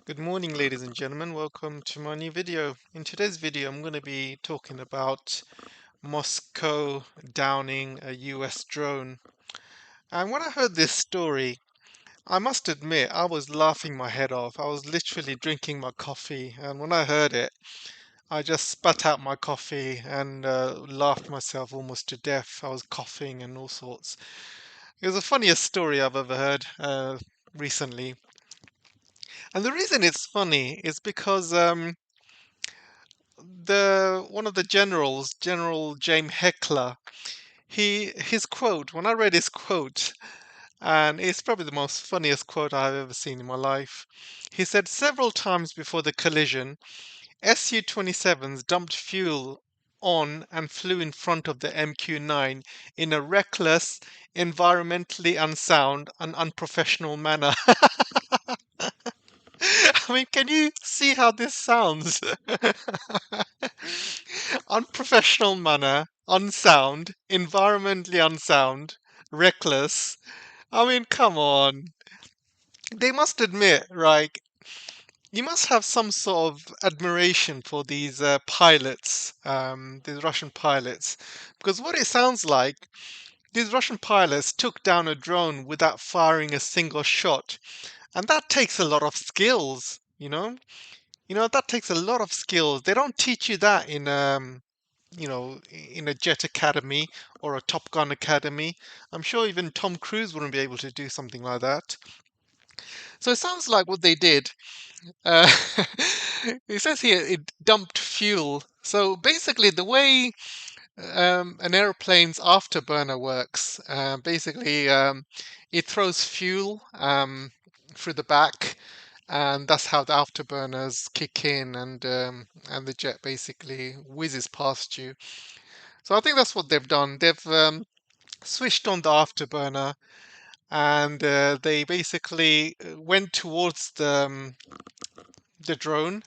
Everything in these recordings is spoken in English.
Good morning, ladies and gentlemen. Welcome to my new video. In today's video, I'm going to be talking about Moscow downing a US drone. And when I heard this story, I must admit, I was laughing my head off. I was literally drinking my coffee, and when I heard it, I just spat out my coffee and laughed myself almost to death. I was coughing and all sorts. It was the funniest story I've ever heard recently. And the reason it's funny is because the one of the generals, General James Heckler, his quote, when I read his quote, and it's probably the most funniest quote I've ever seen in my life. He said several times before the collision, Su-27s dumped fuel on and flew in front of the MQ-9 in a reckless, environmentally unsound, and unprofessional manner. I mean, can you see how this sounds? Unprofessional manner, unsound, environmentally unsound, reckless. I mean, come on. They must admit, right? You must have some sort of admiration for these pilots, these Russian pilots, because what it sounds like, these Russian pilots took down a drone without firing a single shot, and that takes a lot of skills, you know. That takes a lot of skills. They don't teach you that in a jet academy or a Top Gun academy. I'm sure even Tom Cruise wouldn't be able to do something like that. So it sounds like what they did. Uh, it says here it dumped fuel. So basically, the way an airplane's afterburner works, basically, it throws fuel through the back, and that's how the afterburners kick in, and the jet basically whizzes past you. So I think that's what they've done. They've switched on the afterburner, and they basically went towards the drone,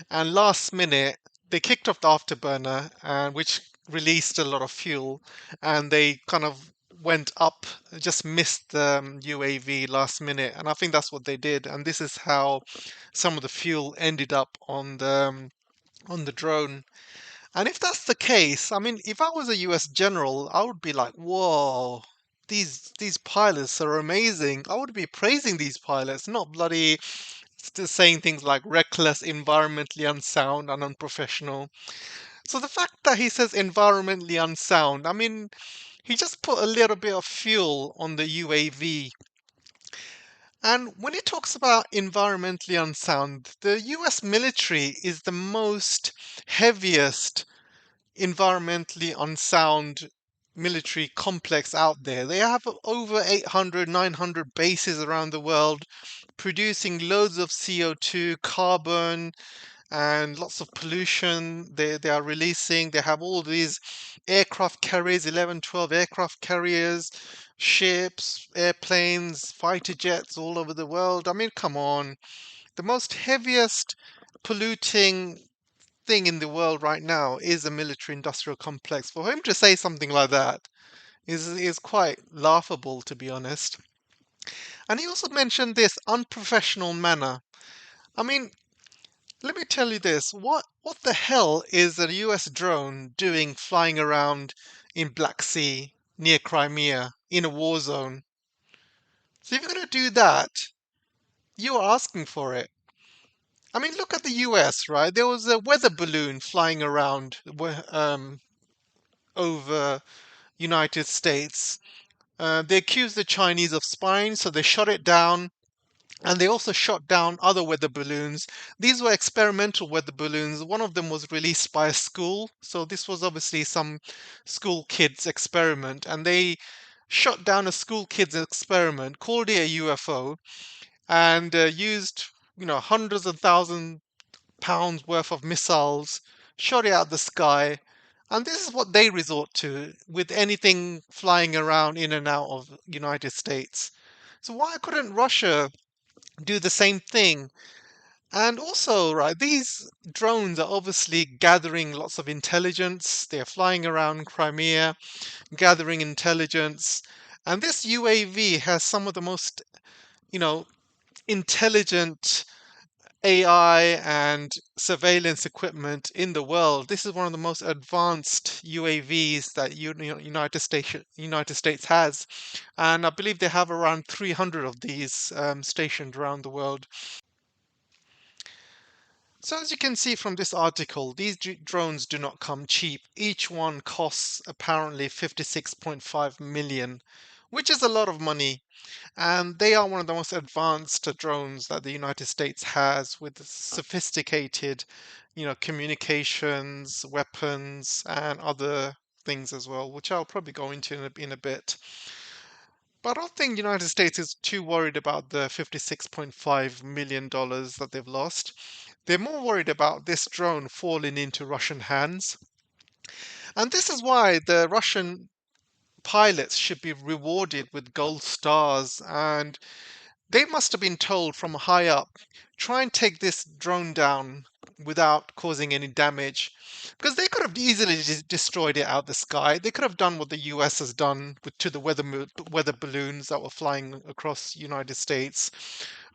and last minute they kicked off the afterburner, and which released a lot of fuel, and they kind of went up, just missed the UAV last minute, and I think that's what they did, and this is how some of the fuel ended up on the drone. And if that's the case, I mean, if I was a US general, I would be like, whoa, these pilots are amazing. I would be praising these pilots, not bloody saying things like reckless, environmentally unsound, and unprofessional. So the fact that he says environmentally unsound, I mean, he just put a little bit of fuel on the UAV. And when he talks about environmentally unsound, the US military is the most heaviest environmentally unsound military complex out there. They have over 800, 900 bases around the world, producing loads of CO2, carbon, and lots of pollution they are releasing. They have all these aircraft carriers, 11, 12 aircraft carriers, ships, airplanes, fighter jets all over the world. I mean, come on. The most heaviest polluting thing in the world right now is a military industrial complex. For him to say something like that is quite laughable, to be honest. And he also mentioned this unprofessional manner. I mean, let me tell you this. What the hell is a US drone doing flying around in Black Sea near Crimea in a war zone? So if you're going to do that, you are asking for it. I mean, look at the US, right? There was a weather balloon flying around over United States. They accused the Chinese of spying, so they shot it down. And they also shot down other weather balloons. These were experimental weather balloons. One of them was released by a school. So this was obviously some school kids' experiment. And they shot down a school kids' experiment, called it a UFO, and used, hundreds of thousand pounds worth of missiles, shot it out the sky. And this is what they resort to with anything flying around in and out of United States. So why couldn't Russia do the same thing? And also, right, these drones are obviously gathering lots of intelligence. They're flying around Crimea, gathering intelligence. And this UAV has some of the most, you know, intelligent AI and surveillance equipment in the world. This is one of the most advanced UAVs that United States has, and I believe they have around 300 of these stationed around the world. So as you can see from this article, these drones do not come cheap. Each one costs apparently 56.5 million, which is a lot of money. And they are one of the most advanced drones that the United States has, with sophisticated, communications, weapons, and other things as well, which I'll probably go into in a bit. But I don't think the United States is too worried about the $56.5 million that they've lost. They're more worried about this drone falling into Russian hands. And this is why the Russian pilots should be rewarded with gold stars, and they must have been told from high up, try and take this drone down without causing any damage. Because they could have easily destroyed it out the sky. They could have done what the US has done to the weather balloons that were flying across United States,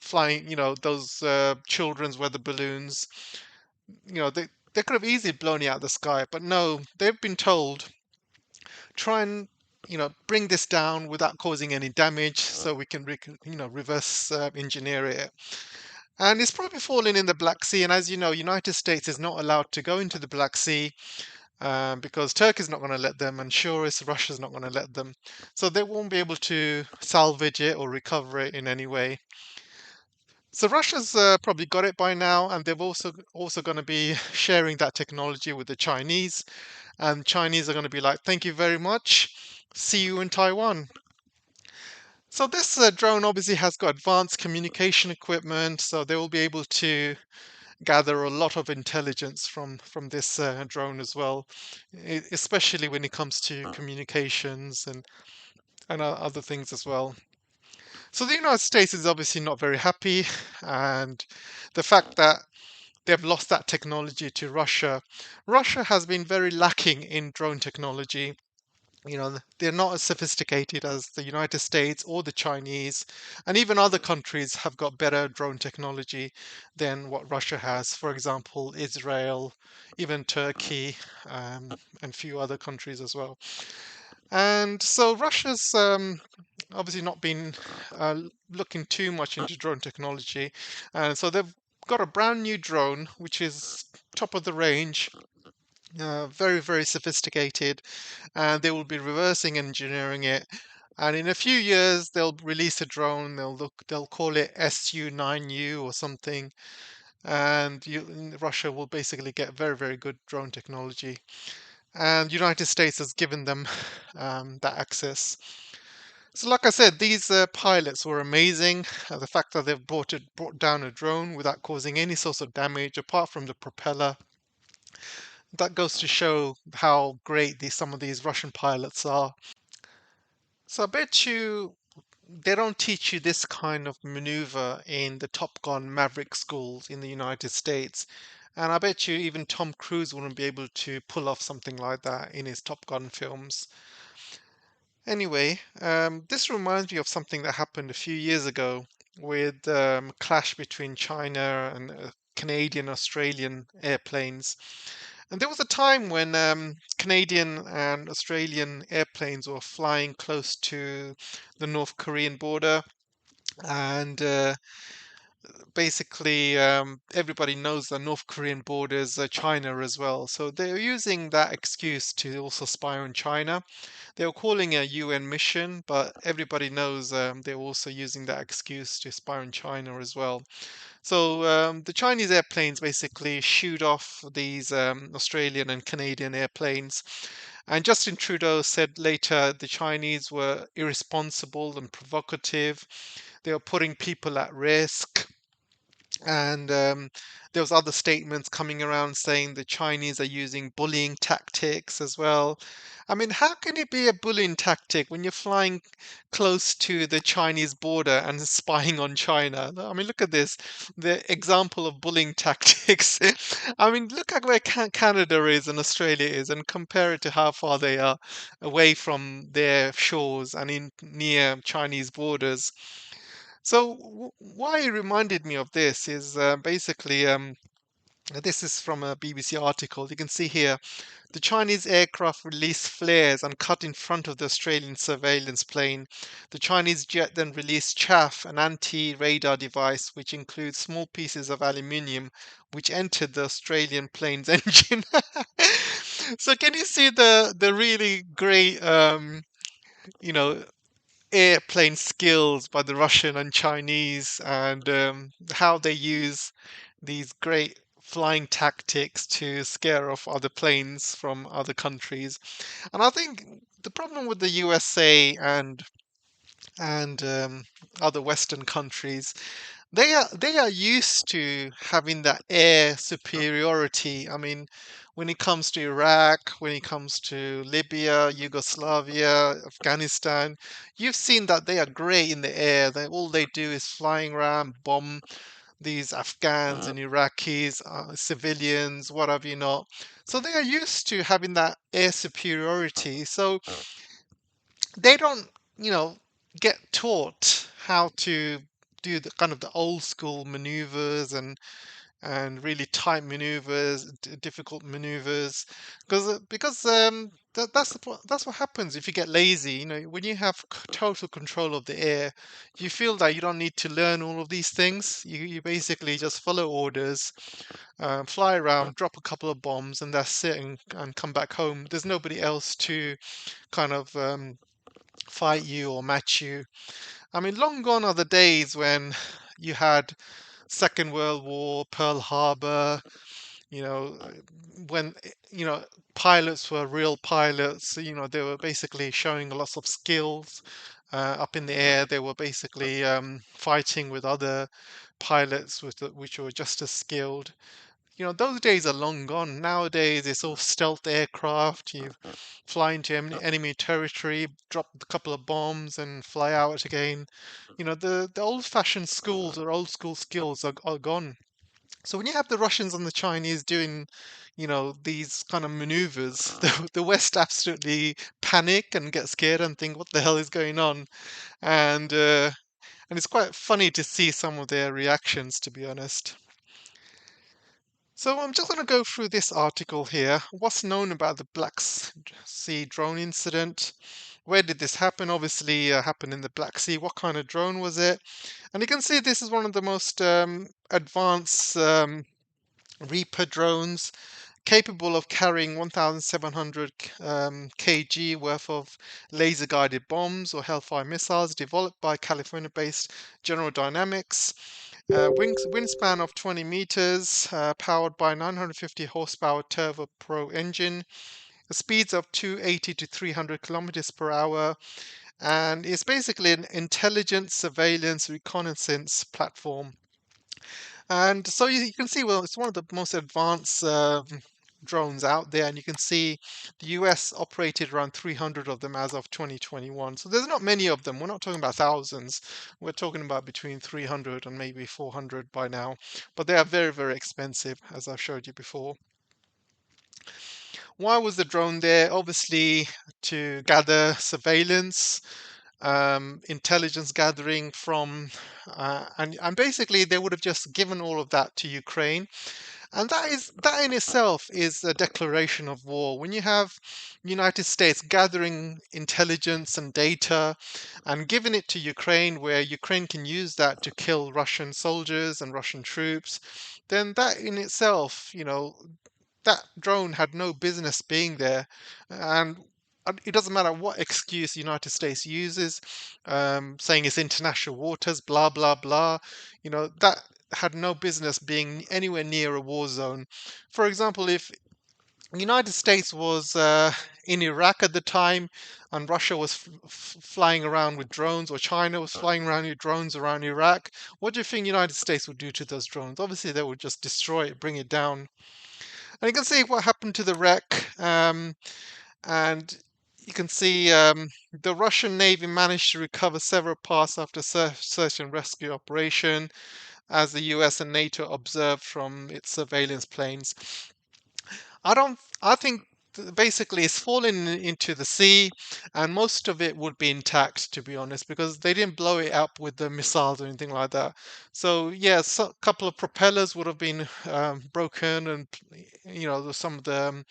flying, those children's weather balloons. They could have easily blown it out the sky. But no, they've been told, try and bring this down without causing any damage so we can reverse engineer it. And it's probably fallen in the Black Sea, and as you know, United States is not allowed to go into the Black Sea, because Turkey's not going to let them, and sure as Russia's not going to let them, so they won't be able to salvage it or recover it in any way. So Russia's probably got it by now, and they've also going to be sharing that technology with the Chinese, and Chinese are going to be like, thank you very much, see you in Taiwan. So this drone obviously has got advanced communication equipment, so they will be able to gather a lot of intelligence from this drone as well, especially when it comes to communications and other things as well. So the United States is obviously not very happy, and the fact that they've lost that technology to Russia. Russia has been very lacking in drone technology. They're not as sophisticated as the United States or the Chinese, and even other countries have got better drone technology than what Russia has. For example, Israel, even Turkey, and a few other countries as well. And so Russia's obviously not been looking too much into drone technology, and so they've got a brand new drone which is top of the range, very, very sophisticated, and they will be reversing engineering it. And in a few years, they'll release a drone. They'll call it SU-9U or something, and Russia will basically get very, very good drone technology. And United States has given them that access. So, like I said, these pilots were amazing. The fact that they've brought down a drone without causing any sort of damage, apart from the propeller, that goes to show how great some of these Russian pilots are. So I bet you they don't teach you this kind of maneuver in the Top Gun Maverick schools in the United States. And I bet you even Tom Cruise wouldn't be able to pull off something like that in his Top Gun films. Anyway, this reminds me of something that happened a few years ago with clash between China and Canadian Australian airplanes. And there was a time when Canadian and Australian airplanes were flying close to the North Korean border, and basically everybody knows the North Korean borders China as well. So they're using that excuse to also spy on China. They were calling a UN mission, but everybody knows they're also using that excuse to spy on China as well. So the Chinese airplanes basically shoot off these Australian and Canadian airplanes. And Justin Trudeau said later the Chinese were irresponsible and provocative. They were putting people at risk. And there was other statements coming around saying the Chinese are using bullying tactics as well. I mean, how can it be a bullying tactic when you're flying close to the Chinese border and spying on China? I mean, look at this, the example of bullying tactics. I mean, look at where Canada is and Australia is, and compare it to how far they are away from their shores and in near Chinese borders. So why it reminded me of this is basically this is from a BBC article. You can see here the Chinese aircraft released flares and cut in front of the Australian surveillance plane. The Chinese jet then released chaff, an anti-radar device which includes small pieces of aluminium, which entered the Australian plane's engine. So can you see the really great you know airplane skills by the Russian and Chinese, and how they use these great flying tactics to scare off other planes from other countries. And I think the problem with the USA and other Western countries, they are used to having that air superiority. I mean, when it comes to Iraq, when it comes to Libya, Yugoslavia, Afghanistan, you've seen that they are great in the air. All they do is flying around, bomb these Afghans and Iraqis, civilians, what have you not. So they are used to having that air superiority. So they don't, you know, get taught how to do the kind of the old school maneuvers and really tight maneuvers, difficult maneuvers, because that's what happens if you get lazy. You know, when you have total control of the air, you feel that you don't need to learn all of these things. You basically just follow orders, fly around, drop a couple of bombs, and that's it, and come back home. There's nobody else to kind of fight you or match you. I mean, long gone are the days when you had Second World War, Pearl Harbor, you know, when, pilots were real pilots, they were basically showing lots of skills up in the air. They were basically fighting with other pilots which were just as skilled. Those days are long gone. Nowadays, it's all stealth aircraft. You fly into enemy territory, drop a couple of bombs, and fly out again. The old-fashioned schools or old school skills are gone. So when you have the Russians and the Chinese doing, these kind of maneuvers, the West absolutely panic and get scared and think, what the hell is going on? And it's quite funny to see some of their reactions, to be honest. So I'm just going to go through this article here. What's known about the Sea drone incident? Where did this happen? Obviously, happened in the Black Sea. What kind of drone was it? And you can see this is one of the most advanced Reaper drones, capable of carrying 1,700 kg worth of laser-guided bombs or Hellfire missiles, developed by California-based General Dynamics. Wingspan of 20 meters, powered by 950 horsepower Turbo Pro engine, speeds of 280 to 300 kilometers per hour, and it's basically an intelligence, surveillance, reconnaissance platform. And so you can see, well, it's one of the most advanced drones out there, and you can see the US operated around 300 of them as of 2021. So there's not many of them. We're not talking about thousands. We're talking about between 300 and maybe 400 by now. But they are very, very expensive, as I've showed you before. Why was the drone there? Obviously, to gather surveillance, intelligence gathering from, and basically they would have just given all of that to Ukraine, and that in itself is a declaration of war. When you have United States gathering intelligence and data and giving it to Ukraine, where Ukraine can use that to kill Russian soldiers and Russian troops, then that in itself, that drone had no business being there. And it doesn't matter what excuse the United States uses, saying it's international waters, blah, blah, blah. That had no business being anywhere near a war zone. For example, if the United States was in Iraq at the time and Russia was flying around with drones, or China was flying around with drones around Iraq, what do you think the United States would do to those drones? Obviously, they would just destroy it, bring it down. And you can see what happened to the wreck. And you can see the Russian Navy managed to recover several parts after search and rescue operation, as the US and NATO observed from its surveillance planes. I think basically it's fallen into the sea, and most of it would be intact, to be honest, because they didn't blow it up with the missiles or anything like that. So yeah, a couple of propellers would have been broken, and there's some of the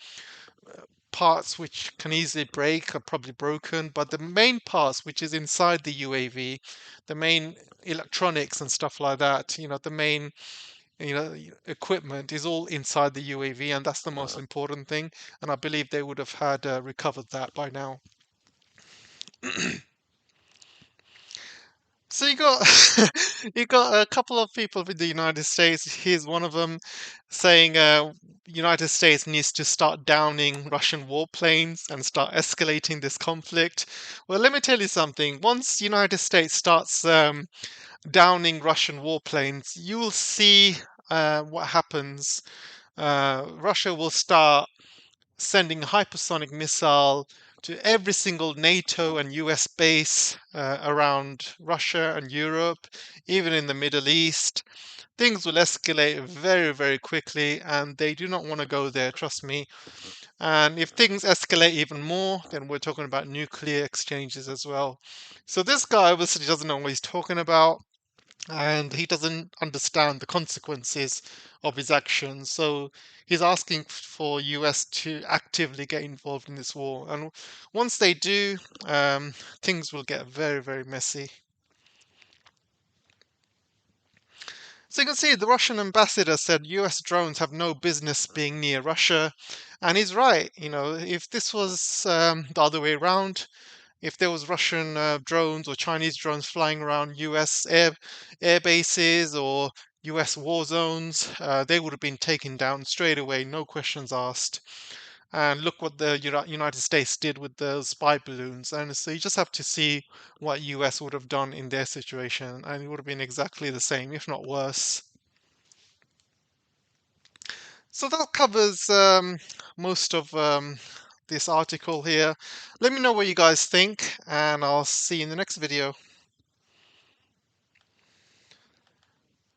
parts which can easily break are probably broken, but the main parts, which is inside the UAV, the main electronics and stuff like that, the main equipment is all inside the UAV, and that's the most important thing. And I believe they would have had recovered that by now. So you got you got a couple of people in the United States. Here's one of them saying United States needs to start downing Russian warplanes and start escalating this conflict. Well, let me tell you something. Once United States starts downing Russian warplanes, you will see what happens. Russia will start sending a hypersonic missile to every single NATO and US base around Russia and Europe, even in the Middle East. Things will escalate very, very quickly, and they do not want to go there, trust me. And if things escalate even more, then we're talking about nuclear exchanges as well. So this guy obviously doesn't know what he's talking about, and he doesn't understand the consequences of his actions. So he's asking for US to actively get involved in this war. And once they do, things will get very, very messy. So you can see the Russian ambassador said US drones have no business being near Russia. And he's right. If this was the other way around, if there was Russian drones or Chinese drones flying around US air bases or US war zones, they would have been taken down straight away, no questions asked. And look what the United States did with the spy balloons. And so you just have to see what US would have done in their situation, and it would have been exactly the same, if not worse. So that covers most of this article here. Let me know what you guys think, and I'll see you in the next video.